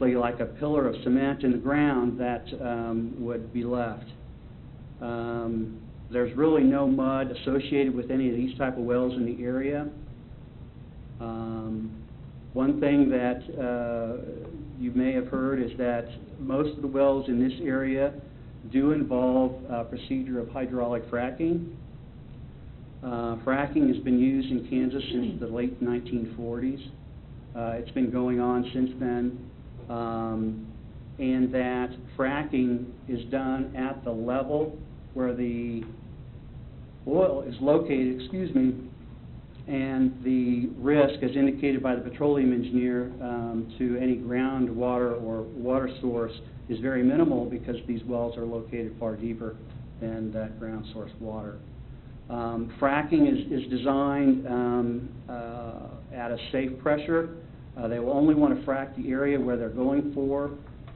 like a pillar of cement in the ground that would be left. There's really no mud associated with any of these type of wells in the area. One thing that you may have heard is that most of the wells in this area do involve a procedure of hydraulic fracking. Fracking has been used in Kansas since the late 1940s. It's been going on since then, and that fracking is done at the level where the oil is located, and the risk, as indicated by the petroleum engineer, to any groundwater or water source is very minimal because these wells are located far deeper than that ground source water. Fracking is designed at a safe pressure. They will only want to frack the area where they're going for.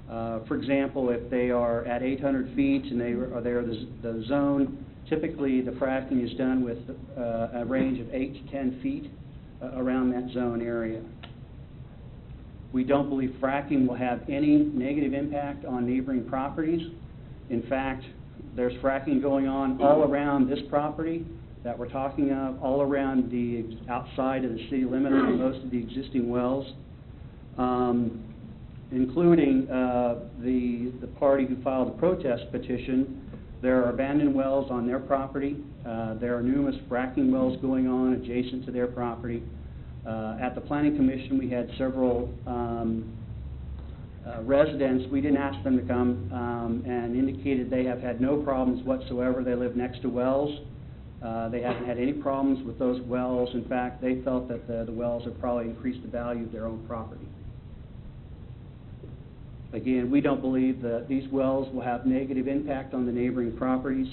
For example, if they are at 800 feet and they are there, the zone, typically the fracking is done with a range of 8 to 10 feet around that zone area. We don't believe fracking will have any negative impact on neighboring properties. In fact, there's fracking going on all around this property that we're talking of, all around the outside of the city limit of most of the existing wells, including the party who filed a protest petition. There are abandoned wells on their property. There are numerous fracking wells going on adjacent to their property. At the Planning Commission, we had several residents. We didn't ask them to come, and indicated they have had no problems whatsoever. They live next to wells. They haven't had any problems with those wells. In fact, they felt that the wells have probably increased the value of their own property. Again, we don't believe that these wells will have negative impact on the neighboring properties.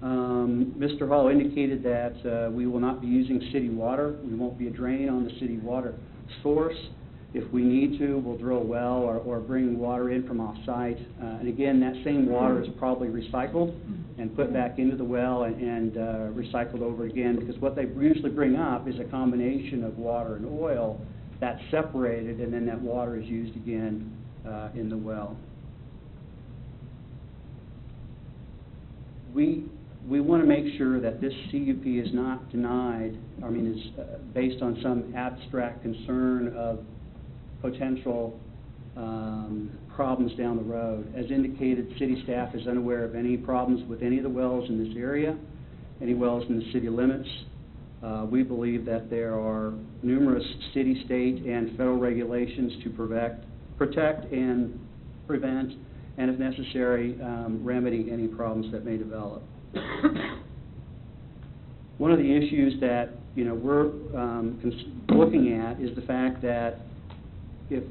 Mr. Hall indicated that we will not be using city water. We won't be a drain on the city water source. If we need to, we'll drill a well or bring water in from off-site. And again, that same water is probably recycled and put back into the well and recycled over again, because what they usually bring up is a combination of water and oil that's separated, and then that water is used again in the well. We want to make sure that this CUP is not denied, is based on some abstract concern of potential problems down the road. As indicated, city staff is unaware of any problems with any of the wells in this area, any wells in the city limits. We believe that there are numerous city, state, and federal regulations to protect and prevent, and if necessary, remedy any problems that may develop. One of the issues that we're looking at is the fact that if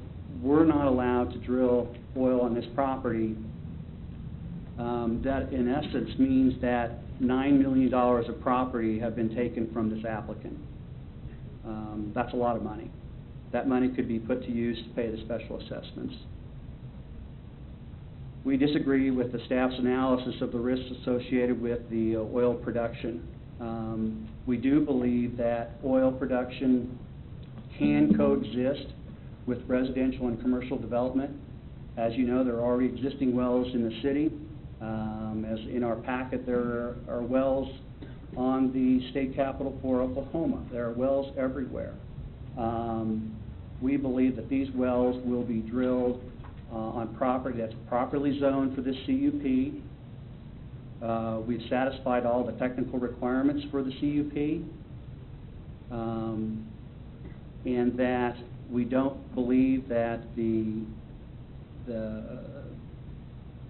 we're not allowed to drill oil on this property, that in essence means that $9 million of property have been taken from this applicant. That's a lot of money. That money could be put to use to pay the special assessments. We disagree with the staff's analysis of the risks associated with the oil production. We do believe that oil production can coexist with residential and commercial development. As you know, there are already existing wells in the city. As in our packet, there are wells on the state capitol for Oklahoma. There are wells everywhere. We believe that these wells will be drilled on property that's properly zoned for this CUP. We've satisfied all the technical requirements for the CUP, and that we don't believe that the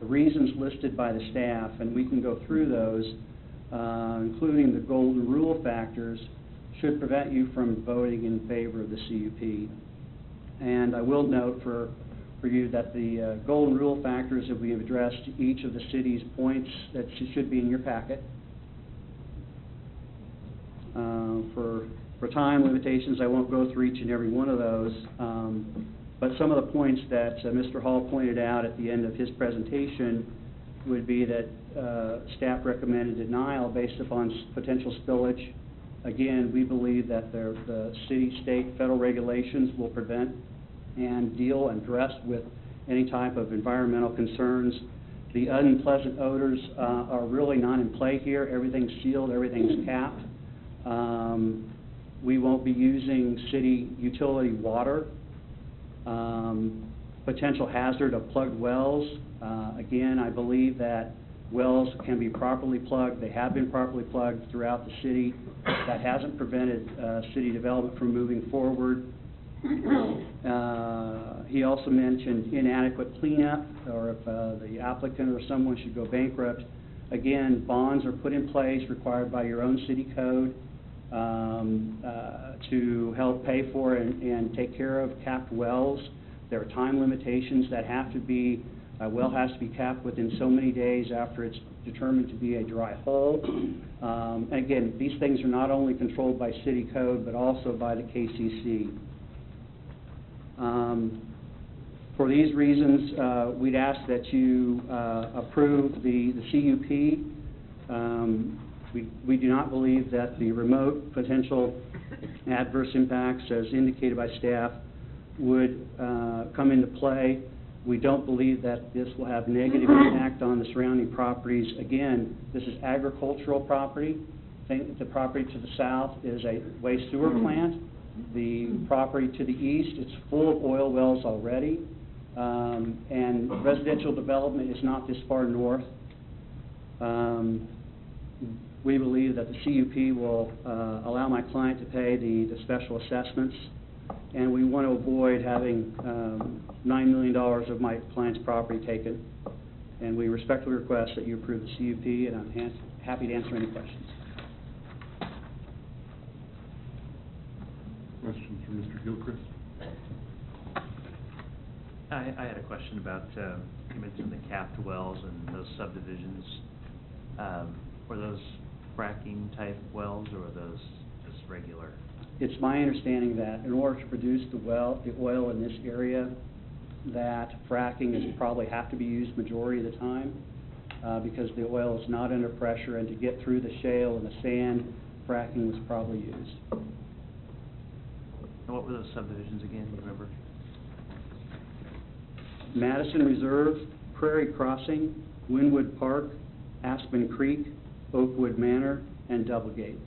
reasons listed by the staff, and we can go through those, including the golden rule factors, should prevent you from voting in favor of the CUP. And I will note for you that the golden rule factors that we have addressed each of the city's points that should be in your packet. For time limitations, I won't go through each and every one of those, but some of the points that Mr. Hall pointed out at the end of his presentation would be that staff recommended denial based upon potential spillage. Again, we believe that the city, state, federal regulations will prevent and deal and address with any type of environmental concerns. The unpleasant odors are really not in play here. Everything's sealed, everything's capped. We won't be using city utility water. Potential hazard of plugged wells. Again, I believe that wells can be properly plugged. They have been properly plugged throughout the city. That hasn't prevented city development from moving forward. He also mentioned inadequate cleanup, or if the applicant or someone should go bankrupt. Again, bonds are put in place required by your own city code to help pay for and take care of capped wells. There are time limitations that have to be, a well has to be capped within so many days after it's determined to be a dry hole. Again, these things are not only controlled by city code, but also by the KCC. For these reasons, we'd ask that you approve the CUP. We do not believe that the remote potential adverse impacts, as indicated by staff, would come into play. We don't believe that this will have negative impact on the surrounding properties. Again, this is agricultural property. The property to the south is a waste sewer plant. The property to the east, it's full of oil wells already. And residential development is not this far north. We believe that the CUP will allow my client to pay the special assessments, and we want to avoid having $9 million of my client's property taken. And we respectfully request that you approve the CUP, and I'm happy to answer any questions. Questions for Mr. Gilchrist? I had a question about, you mentioned the capped wells and those subdivisions. Were those fracking type wells, or were those just regular? It's my understanding that in order to produce the oil in this area, that fracking is probably have to be used majority of the time because the oil is not under pressure, and to get through the shale and the sand, fracking was probably used. And what were those subdivisions again, do you remember? Madison Reserve, Prairie Crossing, Wynwood Park, Aspen Creek, Oakwood Manor, and Doublegate.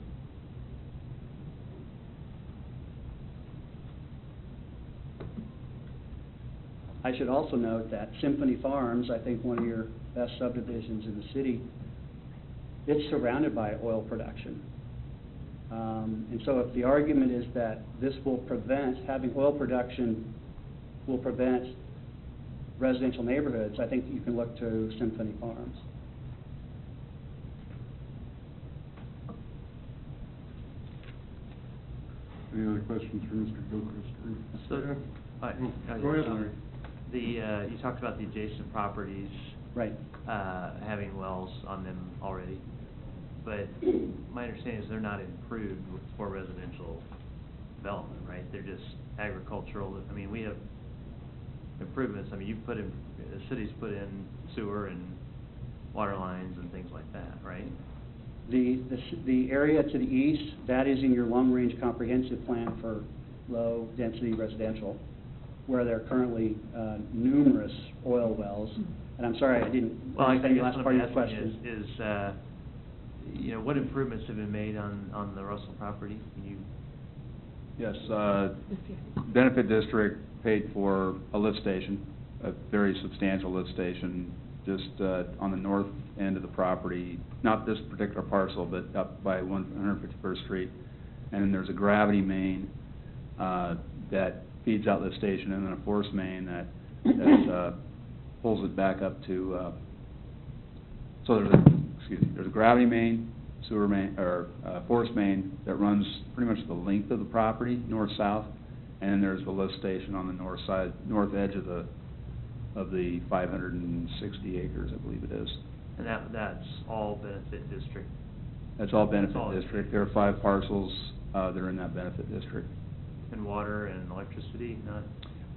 I should also note that Symphony Farms, I think one of your best subdivisions in the city, it's surrounded by oil production. And so if the argument is that this will prevent, having oil production will prevent residential neighborhoods, I think you can look to Symphony Farms. Any other questions for Mr. Gilchrist? So, Go ahead, Larry. You talked about the adjacent properties, Right. having wells on them already, but my understanding is they're not improved for residential development, right? They're just agricultural. I mean, we have improvements. I mean, you've put in, the city's put in sewer and water lines and things like that, right? The area to the east, that is in your long-range comprehensive plan for low-density residential, where there are currently numerous oil wells. And I'm sorry, I didn't understand the last part of your question. You know, what improvements have been made on the Russell property? Can you? Yes, Benefit District paid for a lift station, a very substantial lift station, just on the north end of the property, not this particular parcel, but up by 151st Street. And then there's a gravity main that feeds out the station, and then a force main that pulls it back up to, so there's a gravity main, sewer main, or force main that runs pretty much the length of the property, north-south, and then there's the lift station on the north side, north edge of the 560 acres, I believe it is. And that's all Benefit District? That's all Benefit District. There are 5 parcels that are in that Benefit District. And water and electricity, not?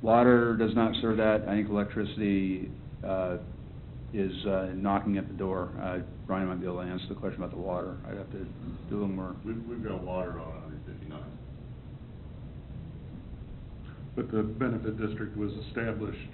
Water does not serve that. I think electricity is knocking at the door. Brian might be able to answer the question about the water. I'd have to do a little more. We've got water on 159. But the benefit district was established